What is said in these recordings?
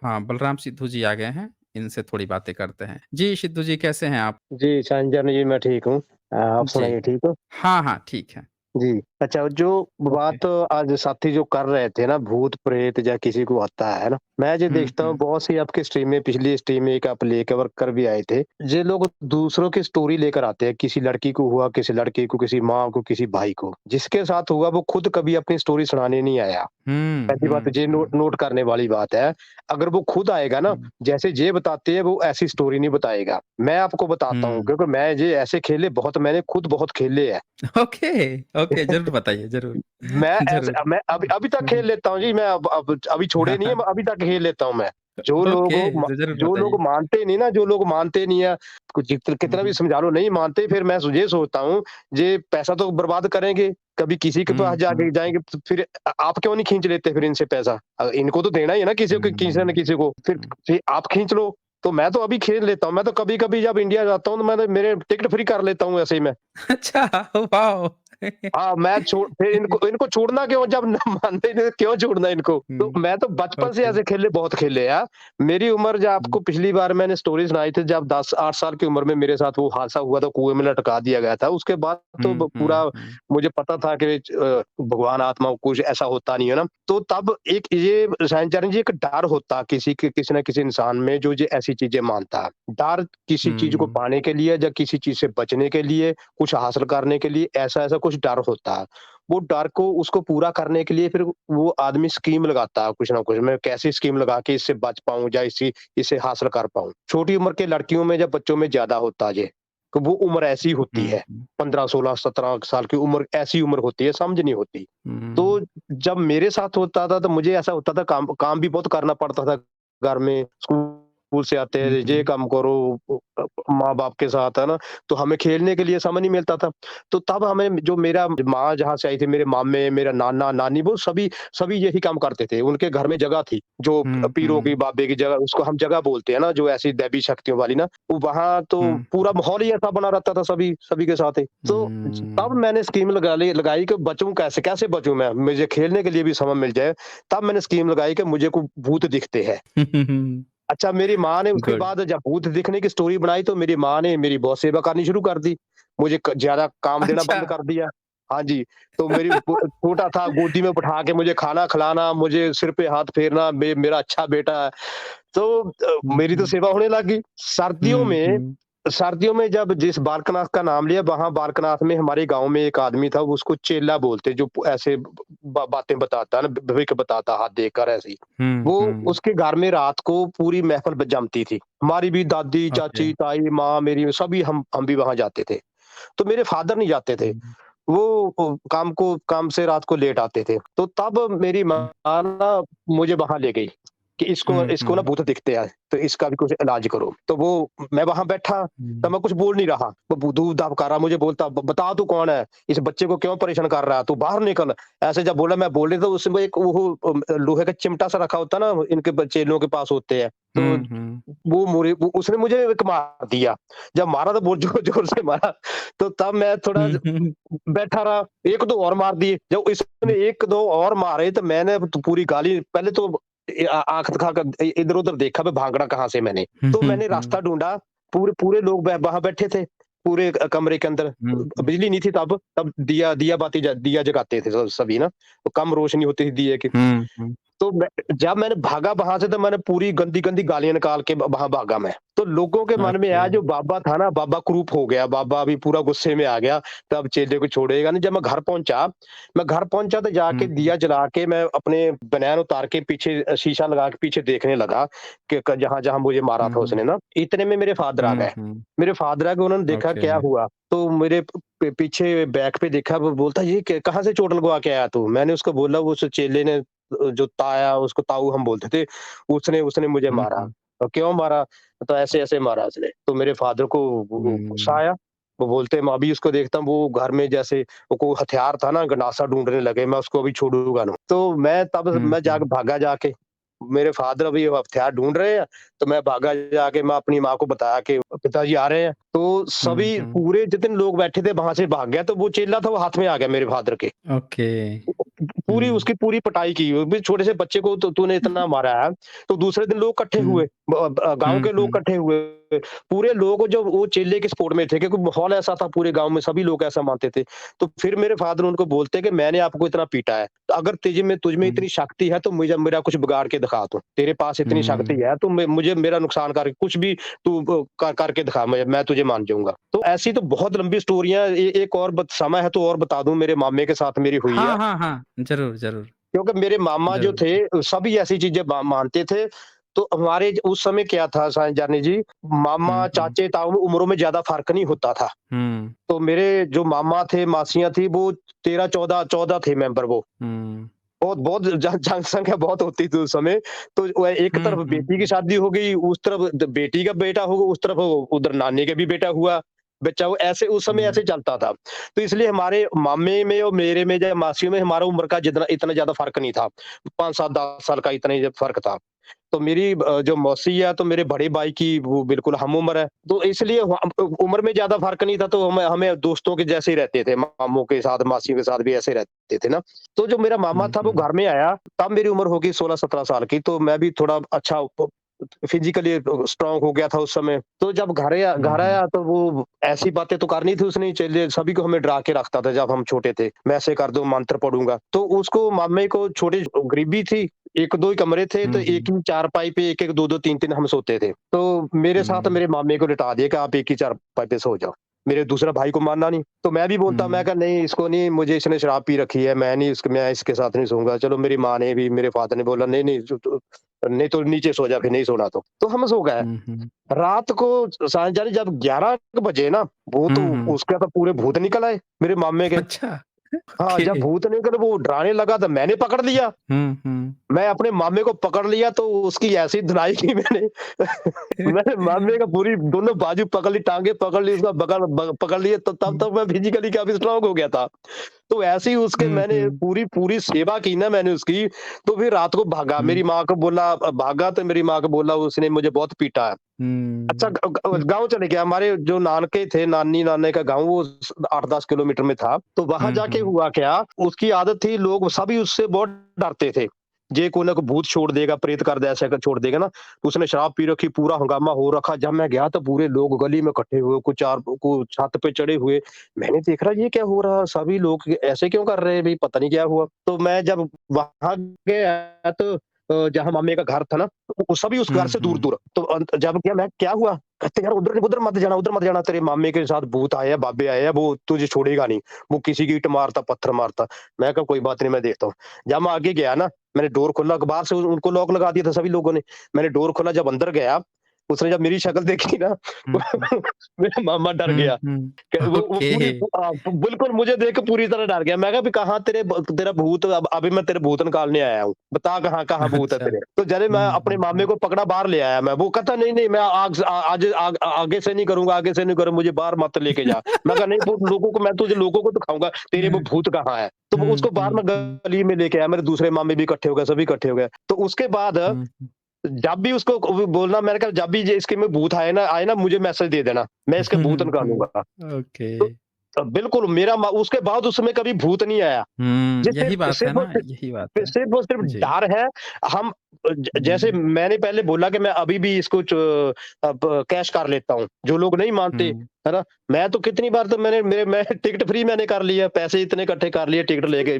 हाँ, बलराम सिद्धू जी आ गए हैं, इनसे थोड़ी बातें करते हैं। जी, सिद्धू जी कैसे हैं आप? जी, संजन जी मैं ठीक हूँ। आप जी। सुनाइए ठीक हो? हाँ, हाँ, ठीक है। जी, अच्छा जो ओके। बात आज साथी जो कर रहे थे ना भूत-प्रेत या किसी को आता है ना? मैं जो हुँ, देखता हूँ हुँ। बहुत सी आपकी स्ट्रीम में पिछली स्ट्रीम में एक आप लेकर कर भी आए थे। ये लोग दूसरों की स्टोरी लेकर आते हैं, किसी लड़की को हुआ, किसी लड़के को, किसी माँ को, किसी भाई को। जिसके साथ हुआ वो खुद कभी अपनी स्टोरी सुनाने नहीं आया। हुँ, पहली बात हुँ, ये हुँ। नोट करने वाली बात है। अगर वो खुद आएगा ना, हुँ, जैसे ये बताते हैं वो ऐसी स्टोरी नहीं बताएगा। मैं आपको बताता हूँ हुँ। क्योंकि मैं ये ऐसे खेले बहुत मैंने खुद बहुत खेले हैं। ओके, ओके, ज़रूर बताइए, ज़रूर, ज़रूर। मैं अभी अभी तक हुँ, खेल हुँ। लेता हूँ जी, मैं अब अभी छोड़े हाँ, नहीं है, हाँ। मैं अभी तक खेल लेता हूँ मैं। ओके, ज़रूर जो लोग बताइए। मानते नहीं ना, जो लोग मानते नहीं है, कुछ हुँ, कितना भी हुँ। समझा लो नहीं मानते, फिर मैं ये सोचता हूँ, ये पैसा तो बर्बाद करेंगे, कभी किसी के पास हुँ, हुँ, जाके हुँ। जाएँगे तो फिर आप क्यों नहीं खींच लेते फिर इनसे पैसा? इनको तो देना ही है ना किसी न हुँ, किसी को, हुँ। फिर आप खींच लो। तो मैं तो अभी खेल लेता हूँ, मैं तो कभी-कभी जब इंडिया जाता हूँ, तो मैं तो मेरे टिकट फ्री कर लेता हूँ ऐसे ही मैं। अच्छा, वॉव! हाँ, मैं छोड़ फिर इनको इनको छोड़ना क्यों जब न मानते ही नहीं क्यों छोड़ना इनको? तो हुँ, मैं तो बचपन से ओके। ऐसे खेले बहुत खेले यार। मेरी उम्र जब हुँ, आपको पिछली बार मैंने स्टोरी सुनाई थी जब 10-8 साल की उम्र में मेरे साथ वो हादसा हुआ था, कुएँ में लटका दिया गया था। उसके बाद तो हुँ, हुँ, पूरा हुँ। मुझे पता था कि भगवान आत्मा कुछ ऐसा होता नहीं है ना। तो तब एक ये सहचरण जी एक डर होता किसी न किसी इंसान में जो ये ऐसी चीज़ें मानता है। डर किसी चीज़ को हुँ, पाने के लिए या किसी चीज़ से बचने के लिए, कुछ हासिल करने के लिए ऐसा-ऐसा कुछ डर होता है। वो डर को उसको पूरा करने के लिए फिर वो आदमी स्कीम लगाता है कुछ ना कुछ, मैं कैसी स्कीम लगा के इससे बच पाऊँ या इसे हासिल कर पाऊँ। छोटी उम्र के लड़कियों में या बच्चों में ज़्यादा होता है ये, कि वो उम्र ऐसी होती हुँ, है। हुँ, 15, 16, 17 साल की उम्र ऐसी उम्र होती है, समझ नहीं होती। हुँ, तो जब मेरे साथ होता था तो मुझे ऐसा होता था काम काम भी बहुत करना पड़ता था घर में, स्कूल से आते हैं, ये हुँ, काम करो माँ-बाप के साथ, है ना? तो हमें खेलने के लिए समय नहीं मिलता था। तो तब हमें जो मेरा माँ जहाँ से आई थी, मेरे मामे, मेरा नाना, नानी वो सभी सभी यही काम करते थे। उनके घर में जगह थी, जो हुँ, पीरों की, हुँ, बाबे की जगह उसको हम जगह बोलते हैं ना, जो ऐसी दैवी शक्तियों वाली ना, वो वहाँ तो हुँ, पूरा माहौल ही ऐसा बना रहता था सभी सभी के साथ ही। तो तब हुँ। मैंने स्कीम लगाई कि बचूँ कैसे? कैसे बचूँ मैं? मुझे खेलने के लिए भी समय मिल जाए। तब मैंने स्कीम लगाई कि मुझे को भूत दिखते हैं। अच्छा मेरी माँ ने उसके गुड। बाद जब भूत दिखने की स्टोरी बनाई तो मेरी माँ ने मेरी बहुत सेवा करनी शुरू कर दी। मुझे क ज़्यादा काम देना अच्छा। बंद कर दिया। हाँ जी, तो मेरी छोटा था गोदी में बिठा के मुझे खाना खिलाना, मुझे सिर पे हाथ फेरना, मेरा अच्छा बेटा है। तो हुँ, मेरी तो हुँ, सेवा होने लगी। हुँ, हुँ, सर्दियों में जब जिस बालकनाथ का नाम लिया वहाँ बालकनाथ में हमारे गाँव में एक आदमी था, उसको चेला बोलते जो ऐसे बातें बताता है ना, भविष्य बताता हाथ देखकर ऐसे ही। हुँ, वो हुँ। उसके घर में रात को पूरी महफ़िल जमती थी। हमारी भी दादी, ओके। चाची, ताई, माँ मेरी सभी हम भी वहाँ जाते थे। तो मेरे फ़ादर नहीं जाते थे। हुँ, वो काम से रात को लेट आते थे। तो तब मेरी हुँ, माँ ना मुझे वहाँ ले गई कि इसको हुँ, इसको ना हुँ, भूत दिखते हैं, तो इसका भी कुछ इलाज करो। तो वो मैं वहाँ बैठा, तो हुँ, मैं कुछ बोल नहीं रहा। वो दूब-दाब कर रहा मुझे बोलता बता तू कौन है? इस बच्चे को क्यों परेशान कर रहा है? तू बाहर निकल। ऐसे जब बोला मैं बोल रही तो उसमें एक वो लोहे का चिमटा सा रखा होता है ना, इनके चेलों के पास होते हैं। तो हुँ, हुँ। उसने मुझे एक मार दिया। जब मारा तो बहुत ज़ोर-ज़ोर से मारा। तो तब मैं थोड़ा हुँ, हुँ, बैठा रहा, 1-2 और मार दिए। जब इसने हुँ, 1-2 और मारे तो मैंने तो पूरी गाली पहले तो आँख दिखाकर इधर-उधर देखा मैं भागना कहाँ से मैंने। हुँ, तो हुँ, मैंने रास्ता हुँ, ढूँढा, पूरे पूरे लोग वहाँ बैठे थे, पूरे कमरे के अंदर। हुँ, हुँ, बिजली नहीं थी तब दिया जगाते थे सभी ना, तो कम रोशनी होती थी दिए की। हुँ, हुँ। तो जब मैंने भागा वहाँ से तो मैंने पूरी गंदी-गंदी गालियाँ निकाल के वहाँ भागा मैं। तो लोगों के मन में ओके। आया जो बाबा था ना, बाबा क्रूप हो गया, बाबा अभी पूरा गुस्से में आ गया, तब चेले को छोड़ेगा नहीं। जब मैं घर पहुँचा तो जाके हुँ, हुँ, दिया जला के मैं अपने बनियान उतार के पीछे शीशा लगा के पीछे देखने लगा कि क जहाँ-जहाँ मुझे मारा हुँ, था हुँ, उसने ना, इतने में मेरे फादर आ हुँ, गए। हुँ। मेरे फादर आ गए उन्होंने देखा ओके। क्या हुआ? तो मेरे पीछे बैक पे देखा वो बोलता ये कहाँ से चोट लगवा के आया तू? मैंने उसको बोला उस चेले ने जो ताया उसको ताऊ हम बोलते थे, उसने उसने मुझे हुँ, मारा। हुँ, तो क्यों मारा? तो ऐसे-ऐसे मारा उसने। तो मेरे फादर को वो गुस्सा हुँ, आया। वो बोलते मैं अभी उसको देखता हूँ वो घर में जैसे वो कोई हथियार था ना गंडासा ढूँढने लगे, मैं उसको अभी छोड़ूँगा नहीं। तो हुँ, मैं हुँ, भागा जाके मेरे फादर अभी हथियार ढूँढ रहे हैं, तो मैं भागा जाके मैं अपनी माँ को बताया कि पिताजी आ रहे हैं। तो हुँ, पूरे जितने लोग बैठे थे वहाँ से भाग गया, तो वो चेला था वो हाथ में आ गया मेरे फादर के। ओके। पूरी हुँ, उसकी पूरी पिटाई की। वो भी छोटे से बच्चे को तो तूने इतना मारा है, तो दूसरे दिन लोग इकट्ठे हुँ, हुए, गाँव हुँ, के लोग हुँ, इकट्ठे हुए। पूरे लोग जो वो चेले के सपोर्ट में थे, क्योंकि माहौल ऐसा था पूरे गाँव में, सभी लोग ऐसा मानते थे। तो फिर मेरे फादर उनको बोलते कि मैंने आपको इतना पीटा है, तो अगर तुझ में हुँ, इतनी शक्ति है तो मुझे मेरा कुछ बिगाड़ के दिखा तू। तेरे पास इतनी शक्ति हुँ, है तो मुझे मेरा नुकसान कर कुछ भी तू करके दिखा, मैं तुझे मान जाऊँगा। तो ऐसी तो बहुत लंबी स्टोरियाँ, एक और समय है तो और बता दूँ, मेरे मामे के साथ मेरी हुई है। हाँ, हाँ, हाँ, ज़रूर, ज़रूर, क्योंकि मेरे मामा जो ज़रूर। थे, सभी ऐसी चीज़ें मानते थे। तो हमारे उस समय क्या था साईं जानी जी, मामा, हुँ, हुँ, चाचे, ताऊ में उम्रों में ज़्यादा फ़र्क नहीं होता था। हुँ, तो मेरे जो मामा थे, मासियाँ थी, वो 13, 14 थे मेंबर वो। हुँ, बहुत बहुत जनसंख्या बहुत होती थी उस समय। तो वो एक हुँ, तरफ हुँ, बेटी की हुँ, शादी हो गई, उस तरफ बेटी का बेटा होगा, उस तरफ उधर नानी का भी बेटा हुआ, बच्चा हुआ, ऐसे उस समय हुँ, ऐसे चलता था। तो इसलिए हमारे मामे में और मेरे में या मासियों में हमारा उम्र का जितना इतना ज़्यादा फ़र्क नहीं था। 5 साल 10 साल का इतना ही फ़र्क था। तो मेरी जो मौसी है तो मेरे बड़े भाई की वो बिल्कुल हम उम्र है। तो इसलिए उम्र में ज़्यादा फ़र्क नहीं था, तो हमें हमें दोस्तों के जैसे ही रहते थे। मामू के साथ, मासियों के साथ भी ऐसे रहते थे ना। तो जो मेरा मामा हुँ, था वो हुँ, घर में आया, तब मेरी उम्र होगी 16-17 साल की, तो मैं भी थोड़ा अच्छा फिज़िकली स्ट्रॉन्ग हो गया था उस समय। तो जब हुँ, घर हुँ, आया तो वो ऐसी बातें तो करनी थी उसने, चलिए सभी को हमें डरा के रखता था जब हम छोटे थे। मैं ऐसे कर दूँ, मंत्र पढ़ूँगा। तो उसको मामे को छोटी गरीबी थी, 1-2 ही कमरे थे, तो हुँ, एक हुँ, ही चारपाई पे 1-1, 2-2, 3-3 हम सोते थे। तो मेरे साथ हुँ, मेरे मामे को लिटा दिया कि आप एक ही चारपाई पे सो जाओ। मेरे दूसरा भाई को मानना नहीं, तो मैं भी बोलता, मैं हुँ, कहा नहीं इसको नहीं, मुझे इसने शराब पी रखी है, मैं इसके साथ नहीं सोऊँगा। चलो मेरी माँ ने भी, मेरे फादर ने बोला नहीं, नहीं नहीं तो नीचे सो जा, फिर नहीं सोना तो। तो हम सो गए। हुँ, हुँ, रात को साँझ जानी जब 11 बजे ना, वो तो हुँ, हुँ, उसके तो पूरे भूत निकल आए, मेरे मामे के। अच्छा, हाँ, ओके, जब भूत निकले वो डराने लगा तो मैंने पकड़ लिया। हुँ, हुँ, मैं अपने मामे को पकड़ लिया तो उसकी ऐसी धुनाई की मैंने मैंने मामे का पूरी दोनों बाजू पकड़ ली, टाँगे पकड़ ली, उसका बगल पकड़ लिए, तो तब हुँ, तक मैं फिज़िकली काफ़ी स्ट्रॉन्ग हो गया था। तो ऐसे ही उसके हुँ, मैंने हुँ, पूरी पूरी सेवा की ना मैंने उसकी, तो फिर रात को भागा। हुँ, मेरी माँ को बोला, भागा तो मेरी माँ को बोला उसने मुझे बहुत पीटा है। अच्छा, हुँ, हुँ, गाँव चले गया। हमारे जो नानके थे, नानी-नाने का गाँव वो 8-10 किलोमीटर में था। तो वहाँ हुँ, जाके हुँ, हुआ क्या, उसकी आदत थी, लोग सभी उससे बहुत डरते थे। जे कोई ना कोई भूत छोड़ देगा, प्रेत कर दे, ऐसा कर छोड़ देगा ना। तो उसने शराब पी रखी, पूरा हंगामा हो रखा। जब मैं गया तो पूरे लोग गली में इकट्ठे हुए, कुछ छत पे चढ़े हुए। मैंने देख रहा ये क्या हो रहा? सभी लोग ऐसे क्यों कर रहे हैं भई, पता नहीं क्या हुआ? तो मैं जब वहाँ गया तो जहाँ मामे का घर था ना, वो सभी उस घर हुँ, से हुँ, दूर-दूर। तो जब गया मैं, क्या हुआ? कहते यार उधर मत जाना, तेरे मामे के साथ भूत आए हैं, बाबे आए हैं, वो तुझे छोड़ेगा नहीं। वो किसी की ईंट मारता, पत्थर मारता। मैं कहा कोई बात नहीं, मैं देखता हूँ। जब मैं आगे गया ना, मैंने डोर खोला, बाहर से उनको लॉक लगा दिया था सभी लोगों ने। मैंने डोर खोला, जब अंदर गया, उसने जब मेरी शक्ल देखी ना हुँ, हुँ, मेरा मामा डर हुँ, गया। क हुँ, वो ओके, पूरी बिल्कुल मुझे देख के पूरी तरह डर गया। मैं कहा, "अभी कहाँ तेरा भूत, अब अभी मैं तेरे भूत निकालने आया हूँ। बता कहाँ कहाँ भूत है अच्छा, तेरे?" तो जैसे मैं हुँ, अपने हुँ, मामे हुँ, को पकड़ा, बाहर ले आया मैं। वो कहता, "नहीं, नहीं, मैं आगे से नहीं करूँगा, आगे से नहीं करूँ, मुझे बाहर मत लेके जा।" मैं कहा, "नहीं, वो लोगों को मैं तुझे लोगों को दिखाऊँगा, तेरे वो हुँ, भूत कहाँ है।" तो वो हुँ, उसको बाहर हुँ, मैं हुँ, गली में लेके आया। मेरे दूसरे मामे भी इकट्ठे हो गए, सभी इकट्ठे हो गए। तो उसके बाद हुँ, हुँ, जब भी उसको बोलना, मैंने कहा जब भी ये इसके में भूत आए ना मुझे मैसेज दे देना, मैं इसके भूत हुँ, निकालूँगा। हुँ, ओके, तो बिल्कुल मेरा उसके बाद उसमें कभी भूत नहीं आया। हुँ, ये यही सिर्फ़ बात है सिर्फ़ और ना, यही बात है। सिर्फ़ और सिर्फ़ जी, डर है। हम जैसे हुँ, मैंने पहले बोला कि मैं अभी भी इसको अब कैश कर लेता हूँ। जो लोग नहीं मानते, हुँ, है ना? मैं तो कितनी बार तो मैं टिकट फ्री मैंने कर लिया, पैसे इतने इकट्ठे कर लिए, टिकट लेके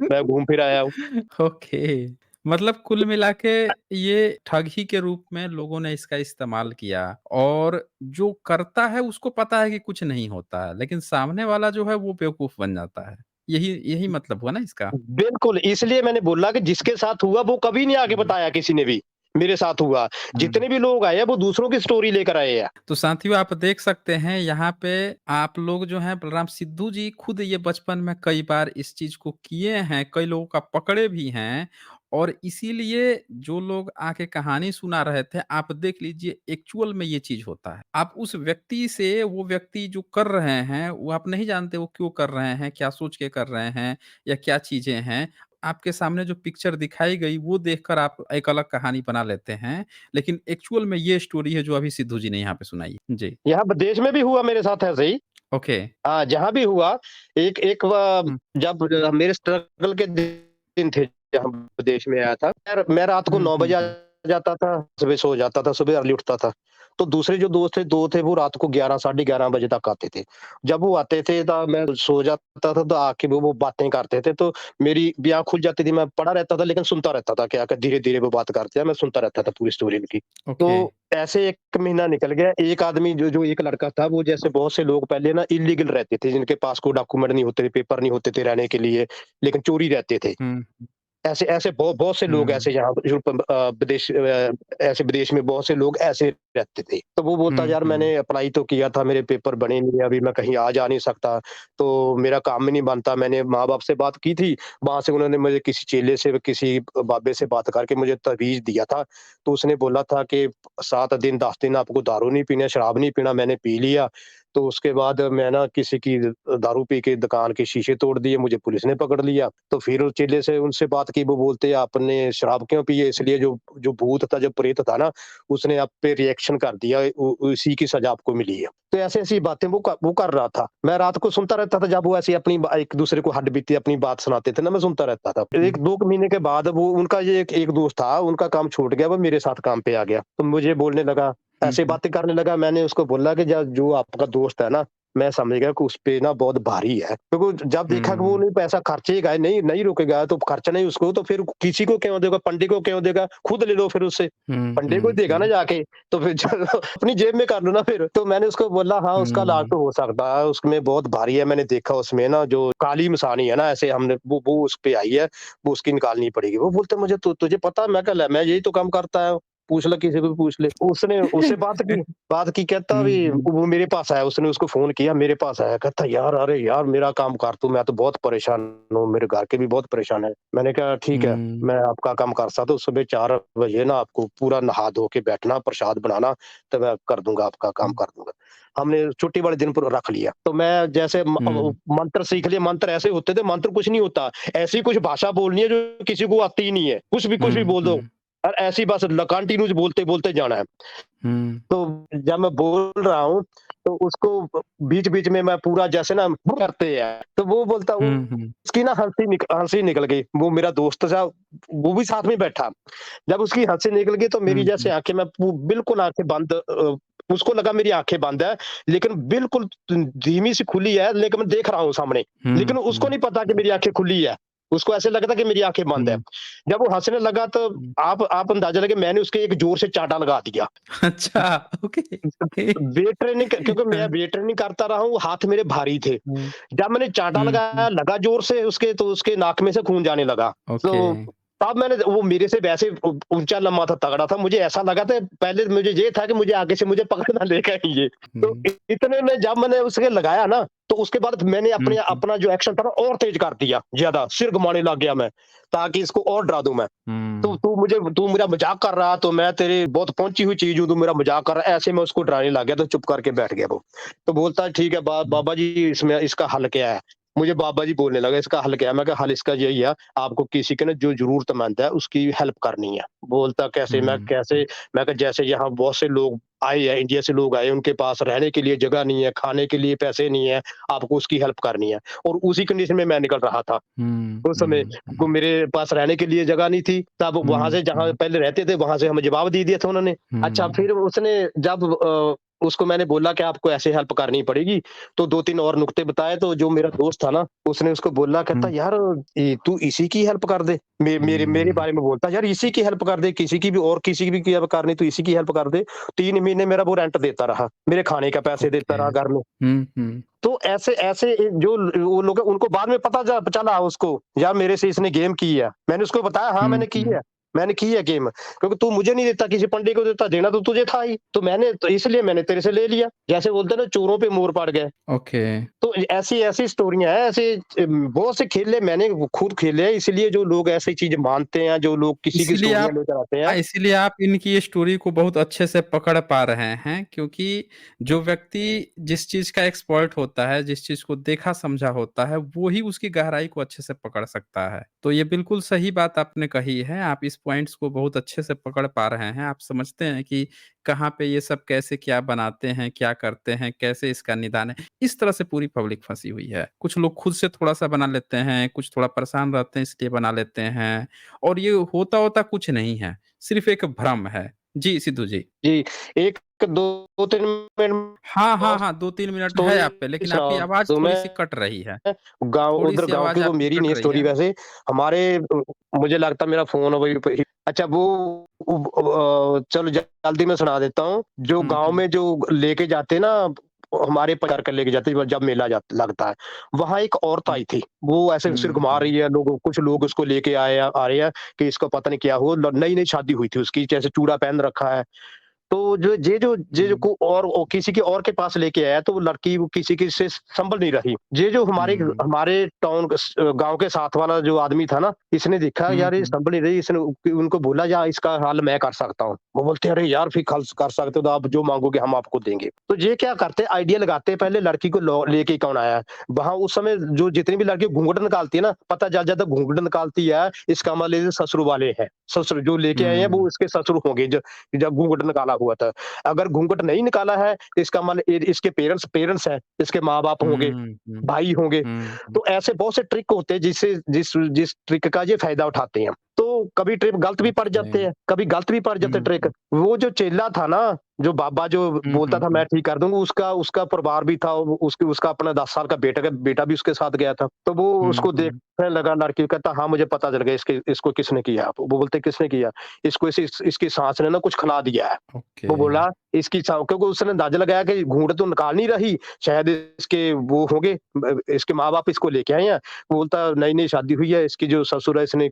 मैं घूम फिर आया हूँ। ओके, मतलब कुल मिला के ये ठगी के रूप में लोगों ने इसका इस्तेमाल किया और जो करता है उसको पता है कि कुछ नहीं होता है, लेकिन सामने वाला जो है वो बेवकूफ़ बन जाता है। यही यही मतलब हुआ ना इसका? बिल्कुल, इसलिए मैंने बोला कि जिसके साथ हुआ वो कभी नहीं आगे हुँ, बताया किसी ने भी, मेरे साथ हुआ। हुँ। जितने भी लोग आए हैं वो दूसरों की स्टोरी लेकर आए हैं। तो साथियों आप देख सकते हैं यहाँ पे आप लोग जो हैं बलराम सिद्धू जी खुद ये बचपन में कई बार इस चीज़ को किए हैं, कई लोगों का पकड़े भी हैं और इसीलिए जो लोग आके कहानी सुना रहे थे, आप देख लीजिए एक्चुअल में ये चीज़ होता है। आप उस व्यक्ति से वो व्यक्ति जो कर रहे हैं, वो आप नहीं जानते वो क्यों कर रहे हैं, क्या सोच के कर रहे हैं या क्या चीज़ें हैं। आपके सामने जो पिक्चर दिखाई गई वो देखकर आप एक अलग कहानी बना लेते हैं। लेकिन एक्चुअल में ये स्टोरी है जो अभी सिद्धू जी ने यहाँ पे सुनाई है। जी, यहाँ विदेश में भी हुआ मेरे साथ ऐसे ही। ओके। हाँ, जहाँ भी हुआ एक एक हुँ, जब मेरे स्ट्रगल के दिन थे जहाँ विदेश में आया था। मैं रात को हुँ, 9 हुँ, बजे आ हुँ। जाता था, सुबह सो जाता था, सुबह अर्ली उठता था। तो दूसरे जो दोस्त थे 2 थे वो रात को 11 साढ़े 11 बजे तक आते थे। जब वो आते थे तो मैं सो जाता था तो आके वो बातें करते थे तो मेरी भी आँख खुल जाती थी, मैं पड़ा रहता था लेकिन सुनता रहता था क्या धीरे-धीरे वो बात करते हैं, मैं सुनता रहता था पूरी स्टोरी उनकी। ओके। तो ऐसे 1 महीना निकल गया, एक आदमी जो जो एक लड़का था वो जैसे बहुत से लोग पहले ना इल्लीगल रहते थे, जिनके पास कोई डॉक्यूमेंट नहीं होते थे, पेपर नहीं होते थे रहने के लिए, लेकिन चोरी रहते थे। हुँ, ऐसे ऐसे बहुत से लोग हुँ, ऐसे यहाँ जो विदेश ऐसे विदेश में बहुत से लोग ऐसे रहते थे। तो वो बोलता हुँ, यार हुँ, मैंने अप्लाई तो किया था, मेरे पेपर बने नहीं, अभी मैं कहीं आ जा नहीं सकता, तो मेरा काम ही नहीं बनता। मैंने माँ-बाप से बात की थी, वहाँ से उन्होंने मुझे किसी चेले से, किसी बाबे से बात करके मुझे तवीज़ दिया था। तो उसने बोला था कि 7 दिन 10 दिन आपको दारू नहीं पीना, शराब नहीं पीना, मैंने पी लिया। तो उसके बाद मैं ना किसी की दारू पी के दुकान के शीशे तोड़ दिए, मुझे पुलिस ने पकड़ लिया। तो फिर उस चेले से उनसे बात की, वो बोलते आपने शराब क्यों पी है? इसलिए जो जो भूत था, जो प्रेत था ना, उसने आप पे रिएक्शन कर दिया, उ उसी की सज़ा आपको मिली है। तो ऐसी-ऐसी बातें वो कर रहा था। मैं रात को सुनता रहता था जब वो ऐसी अपनी एक-दूसरे को हड्डी-बीती अपनी बात सुनाते थे ना, मैं सुनता रहता था। हुँ, 1-2 महीने के बाद वो उनका ये एक एक दोस्त था, उनका काम छूट गया, वो मेरे साथ काम पे आ गया। तो मुझे बोलने लगा, हुँ, ऐसे हुँ, बातें करने लगा। मैंने उसको बोला कि ज जो आपका दोस्त है ना, मैं समझ गया कि उसपे ना बहुत भारी है। क्योंकि जब देखा कि वो हुँ, नहीं पैसा खर्चेगा, नहीं नहीं रुकेगा तो खर्चना ही उसको, तो फिर किसी को क्यों देगा, पंडे को क्यों देगा? खुद ले लो फिर उससे। हुँ, पंडे को हुँ, ही देगा ना हुँ, जाके, तो फिर चलो अपनी जेब में कर लो ना फिर। तो मैंने उसको बोला हाँ, उसका इलाज हुँ, तो हो सकता है, उसमें बहुत भारी है, मैंने देखा उसमें ना जो काली मसानी है ना ऐसे हमने वो उस पे आई है, वो उसकी निकालनी पड़ेगी। वो बोलते मुझे तुझे पता है? मैं कहा ले मैं यही तो काम करता है, पूछ ले किसी को भी पूछ ले। उसने उससे बात की कहता हुँ, अभी हुँ, वो मेरे पास आया, उसने उसको फ़ोन किया, मेरे पास आया, कहता यार अरे यार मेरा काम कर तू, मैं तो बहुत परेशान हूँ, मेरे घर के भी बहुत परेशान है। मैंने कहा ठीक है, हुँ, मैं आपका काम कर सकता हूँ, सुबह 4 बजे ना आपको पूरा नहा धो के बैठना, प्रसाद बनाना, तो मैं कर दूँगा, आपका काम हुँ, कर दूँगा। हमने छुट्टी वाले दिन पर रख लिया। तो मैं जैसे हुँ, मंत्र सीख लिए, मंत्र ऐसे होते थे, मंत्र कुछ नहीं होता। ऐसी कुछ भाषा बोलनी है जो किसी को आती ही नहीं है। कुछ भी हुँ, बोल दो हुँ, और ऐसी बस कंटीन्यूअस बोलते-बोलते जाना है। हुँ, तो जब मैं बोल रहा हूँ, तो उसको बीच-बीच में मैं पूरा जैसे ना करते हैं, तो वो बोलता हुँ, हुँ, उसकी ना हँसी निकल गई। वो मेरा दोस्त था, वो भी साथ में बैठा। जब उसकी हँसी निकल गई तो मेरी हुँ, जैसे हुँ, आँखें मैं बिल्कुल आँखें बंद उसको लगा मेरी आँखें बंद है, लेकिन बिल्कुल धीमी सी खुली है, लेकिन मैं देख रहा हूँ सामने। हुँ, लेकिन उसको हुँ, नहीं पता कि मेरी आँखें खुली है। उसको ऐसे लगा था कि मेरी आँखें बंद है। हुँ, जब वो हँसने लगा तो हुँ। आप अंदाज़ा लगाइए मैंने उसके एक ज़ोर से चाँटा लगा दिया। अच्छा, ओके, ओके। वेट ट्रेनिंग क्योंकि मैं हाँ, वेट ट्रेनिंग करता रहा हूँ, हाथ मेरे भारी थे। हुँ, जब मैंने चाँटा हुँ, लगाया, हुँ, लगा ज़ोर से उसके तो उसके नाक में से खून जाने लगा। ओके। तो तब मैंने वो मेरे से वैसे ऊँचा लम्बा था, तगड़ा था, मुझे ऐसा लगा था पहले मुझे ये था कि मुझे आगे से मुझे पकड़ ना ले कहीं ये। तो हुँ, इतने में जब मैंने उसके लगाया ना, तो उसके बाद मैंने हुँ, अपने हुँ, अपना जो एक्शन था ना और तेज़ कर दिया, ज़्यादा, सिर घुमाने लग गया मैं, ताकि इसको और डरा दूँ मैं। तो हुँ, तू मेरा मज़ाक कर रहा, तो मैं तेरी बहुत पहुँची हुई चीज़ हूँ, तू मेरा मज़ाक कर रहा है, ऐसे मैं उसको डराने लग गया, तो चुप करके बैठ गया वो। तो बोलता है ठीक है हुँ, बाबा जी इसमें इसका हल क्या है? मुझे बाबा जी बोलने लगे इसका हल क्या है? मैं कहा हल इसका यही है, आपको किसी के ना जो ज़रूरतमंद है उसकी हेल्प करनी है। बोलता कैसे? हुँ, मैं कहा जैसे यहाँ बहुत से लोग आए हैं, इंडिया से लोग आए, उनके पास रहने के लिए जगह नहीं है, खाने के लिए पैसे नहीं है, आपको उसकी हेल्प करनी है। और उसी कंडीशन में मैं निकल रहा था। हुँ, उस समय हुँ, को हुँ, मेरे पास रहने के लिए जगह नहीं थी, तब वहाँ हुँ, से जहाँ हुँ, पहले रहते थे, वहाँ से हमें जवाब दे दिया था उन्होंने। अच्छा हुँ, फिर उसने जब उसको मैंने बोला कि आपको ऐसे हेल्प करनी पड़ेगी, तो 2-3 और नुक्ते बताए, तो जो मेरा दोस्त था ना, उसने उसको बोला कहता हुँ, यार तू इसी की हेल्प कर दे। मेरे हुँ, बारे में बोलता यार इसी की हेल्प कर दे, किसी की भी और किसी की भी हेल्प करनी तो इसी की हेल्प कर दे। 3 महीने मेरा वो रेंट देता रहा, मेरे खाने का पैसे देता ओके। रहा घर में। हुँ, हुँ, तो ऐसे ऐसे जो वो लोग हैं उनको बाद में पता चला उसको, यार मेरे से इसने गेम की है। मैंने उसको बताया हाँ, हुँ, हुँ, मैंने की है गेम, क्योंकि तू मुझे नहीं देता किसी पंडे को देता, देना तो तुझे था ही। तो इसलिए मैंने तेरे से ले लिया। जैसे बोलते हैं ना चोरों पे मोर पड़ गए। ओके। तो ऐसी-ऐसी स्टोरियाँ हैं, ऐसे बहुत से खेले मैंने खुद खेले हैं, इसलिए जो लोग ऐसी चीज़ मानते हैं, जो लोग किसी की इसीलिए स्टोरियाँ आप लेकर आते हैं। इसीलिए आप इनकी स्टोरी को बहुत अच्छे से पकड़ पा रहे हैं क्योंकि जो व्यक्ति जिस चीज़ का एक्सपर्ट होता है, जिस चीज़ को देखा समझा होता है, वो ही उसकी गहराई को अच्छे से पकड़ सकता है। तो ये बिल्कुल सही बात आपने कही है, आप इस पॉइंट्स को बहुत अच्छे से पकड़ पा रहे हैं। आप समझते हैं कि कहाँ पे ये सब कैसे क्या बनाते हैं, क्या करते हैं, कैसे इसका निदान है। इस तरह से पूरी पब्लिक फँसी हुई है। कुछ लोग खुद से थोड़ा-सा बना लेते हैं, कुछ थोड़ा परेशान रहते हैं इसलिए बना लेते हैं और ये होता-वोता कुछ नहीं है, सिर्फ़ एक भ्रम है। जी, सिद्धू जी। जी, 1 2-3 मिनट हाँ, हाँ, और हाँ, 2-3 मिनट है आप पे, स्टोरी लेकिन आपकी सुनाओ। आवाज़ तो थोड़ी-सी मैं कट रही है। गाँव उधर थोड़ी-सी गाँव की आवाज़ वो आपकी मेरी कट नहीं रही स्टोरी है। वैसे, हमारे मुझे लगता है मेरा फ़ोन वही पे ही अच्छा वो चलो जल्दी में सुना देता हूँ। जो हुँ, गाँव हुँ। में जो लेके जाते हैं ना, हमारे परिवार कर लेके जाते हैं जब मेला लगता है। वहाँ एक औरत हुँ, आई थी। वो ऐसे सिर हुँ, घुमा हुँ। रही है, कुछ लोग उसको लेके आ रहे हैं कि इसको पता नहीं क्या हुआ। नई-नई शादी हुई थी उसकी, जैसे चूड़ा पहन रखा है। तो जो हुँ, को और किसी के और के पास लेके आया, तो वो लड़की वो किसी की से संभल नहीं रही। ये जो हमारे हुँ, हमारे गाँव के साथ वाला जो आदमी था ना, इसने देखा हुँ, यार ये हुँ, संभल नहीं रही, इसने उनको बोला या इसका हल मैं कर सकता हूँ। वो बोलते हैं अरे यार फिर खल कर सकते हो तो आप जो माँगोगे हम आपको देंगे। तो ये क्या करते हैं आइडिया लगाते हैं पहले लड़की को लेके कौन आया है। वहाँ उस समय जो जितनी भी लड़की घूँघट निकालती है ना, पता चल जाता है घूँघट निकालती है, इसका मतलब ये ससुर वाले हैं। ससुर जो लेके आए हैं वो हुँ, इसके ससुर होंगे जब घूँघट निकाला हुआ था। अगर घूंघट नहीं निकाला है, तो इसका मतलब इसके पेरेंट्स पेरेंट्स हैं, इसके माँ-बाप होंगे, हुँ, हुँ, भाई होंगे। हुँ, हुँ। तो ऐसे बहुत से ट्रिक होते हैं जिससे जिस ट्रिक का ये फ़ायदा उठाते हैं। तो कभी ट्रिक गलत भी पड़ ओके। जाते हैं, कभी गलत भी पड़ जाते हैं हुँ, ट्रिक। हुँ, वो जो चेला था ना, जो बाबा जो हुँ, बोलता हुँ, था मैं हुँ। ठीक कर दूँगा, उसका उसका परिवार भी था, उसका अपना 10 साल का बेटा भी उसके साथ गया था। तो वो हुँ, उसको हुँ। देखने लगा लड़की को, कहता हाँ, मुझे पता चल गया इसको किसने किया। वो बोलते किसने किया? इसको इसकी सास ने ना कुछ खिला दिया है। ओके। वो बोला इसकी क्योंकि उसने अंदाज़ा लगाया कि घूंघट तो निकाल नहीं रही, शायद इसके वो होंगे इसके माँ-बाप इसको लेके आए हैं। वो बोलता नई-नई शादी हुई है, इसकी जो ससुर है उसने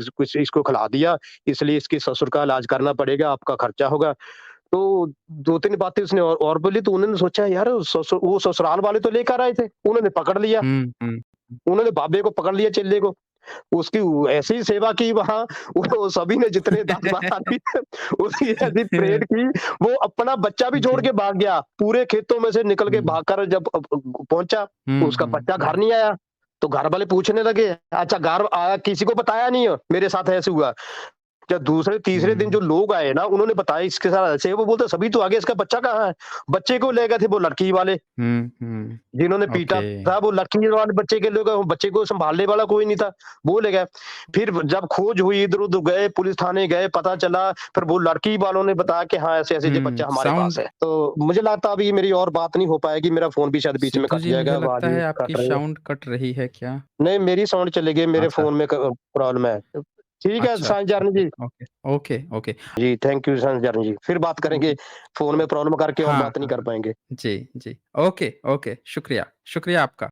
कुछ इसको खिला दिया, इसलिए इसके ससुर का इलाज करना पड़ेगा, आपका खर्चा होगा। तो 2-3 बातें उसने और बोली तो उन्होंने सोचा यार वो ससुराल वाले तो लेकर आए थे, उन्होंने पकड़ लिया। हुँ, हुँ, हुँ। उन्होंने बाबे को पकड़ लिया चेले को। उसकी ऐसी सेवा की वहाँ वो सभी ने जितने 10-12 आदमी थे उसकी ऐसी परेड की, वो अपना बच्चा भी छोड़ जी। के भाग गया। पूरे खेतों में से निकल के हुँ, भागकर जब पहुँचा, हुँ, उसका हुँ, बच्चा घर हुँ। नहीं आया। तो घर वाले पूछने लगे, अच्छा घर आया किसी को बताया नहीं है, मेरे साथ ऐसे हुआ। जब दूसरे तीसरे दिन हुँ, जो लोग आए ना, उन्होंने बताया इसके साथ ऐसे है, वो बोलते सभी तो आ गए, इसका बच्चा कहाँ है? बच्चे को ले गए थे वो लड़की वाले। हुँ, हुँ। जिन्होंने पीटा ओके। था वो लड़की वाले बच्चे के लोग बच्चे को सँभालने वाला कोई नहीं था, वो ले गए। फिर जब खोज हुई इधर-उधर गए, पुलिस थाने गए, पता चला, फिर वो लड़की वालों ने बताया कि हाँ, ऐसे-ऐसे ये हुँ, बच्चा हमारे पास साउंड है। तो मुझे लगता है अभी मेरी और बात नहीं हो पाएगी, मेरा फ़ोन भी शायद बीच में सिद्धू कट जी, मुझे जाएगा, लगता आवाज़ है आपकी कट रही है। साउंड कट रही है क्या? नहीं, मेरी साउंड चली गई, मेरे अच्छा, फ़ोन में क प्रॉब्लम है। ठीक है अच्छा, Sai Charan okay, ji. Okay, okay, okay. जी, थैंक यू साईं चरण जी। फिर बात करेंगे, फ़ोन में प्रॉब्लम करके और हाँ, बात नहीं हाँ, कर हाँ। पाएँगे। जी, जी। ओके, ओके, शुक्रिया, शुक्रिया आपका।